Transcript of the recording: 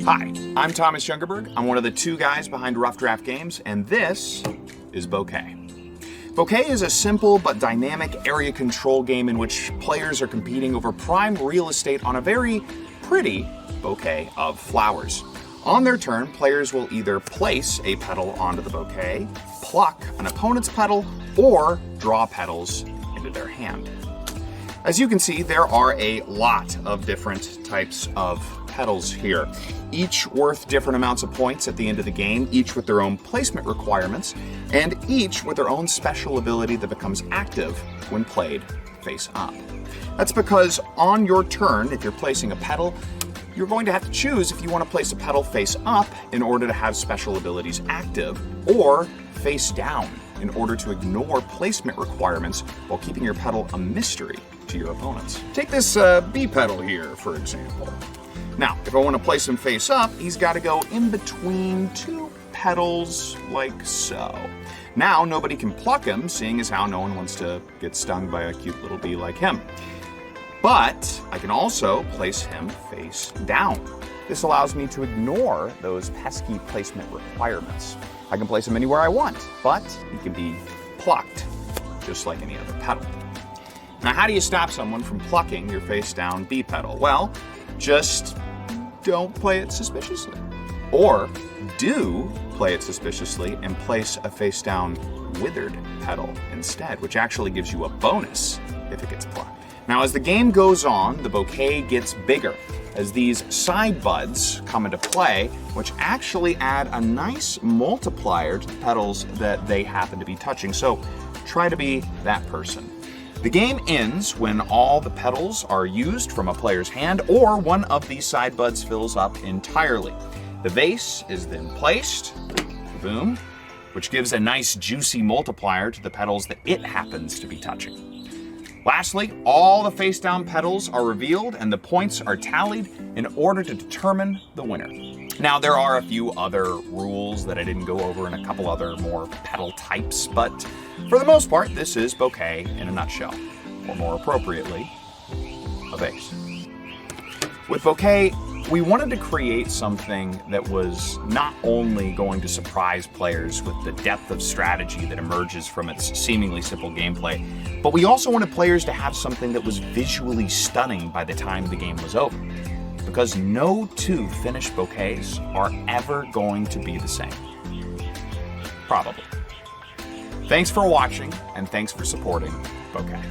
Hi, I'm Thomas Jungerberg. I'm one of the two guys behind Rough Draft Games, and this is Bouquet. Bouquet is a simple but dynamic area control game in which players are competing over prime real estate on a very pretty bouquet of flowers. On their turn, players will either place a petal onto the bouquet, pluck an opponent's petal, or draw petals into their hand. As you can see, there are a lot of different types of petals here, each worth different amounts of points at the end of the game, each with their own placement requirements, and each with their own special ability that becomes active when played face up. That's because on your turn, if you're placing a petal, you're going to have to choose if you want to place a petal face up in order to have special abilities active, or face down in order to ignore placement requirements while keeping your petal a mystery to your opponents. Take this B petal here, for example. Now, if I want to place him face up, he's got to go in between two petals like so. Now, nobody can pluck him, seeing as how no one wants to get stung by a cute little bee like him. But I can also place him face down. This allows me to ignore those pesky placement requirements. I can place him anywhere I want, but he can be plucked, just like any other petal. Now, how do you stop someone from plucking your face down B petal? Well, just don't play it suspiciously. Or do play it suspiciously and place a face down withered petal instead, which actually gives you a bonus if it gets plucked. Now, as the game goes on, the bouquet gets bigger as these side buds come into play, which actually add a nice multiplier to the petals that they happen to be touching. So try to be that person. The game ends when all the petals are used from a player's hand or one of these side buds fills up entirely. The vase is then placed, boom, which gives a nice juicy multiplier to the petals that it happens to be touching. Lastly, all the face down petals are revealed and the points are tallied in order to determine the winner. Now, there are a few other rules that I didn't go over and a couple other more petal types, but for the most part, this is Bouquet in a nutshell, or more appropriately, a vase. With Bouquet, we wanted to create something that was not only going to surprise players with the depth of strategy that emerges from its seemingly simple gameplay, but we also wanted players to have something that was visually stunning by the time the game was over. Because no two finished bouquets are ever going to be the same. Probably. Thanks for watching, and thanks for supporting Bouquet.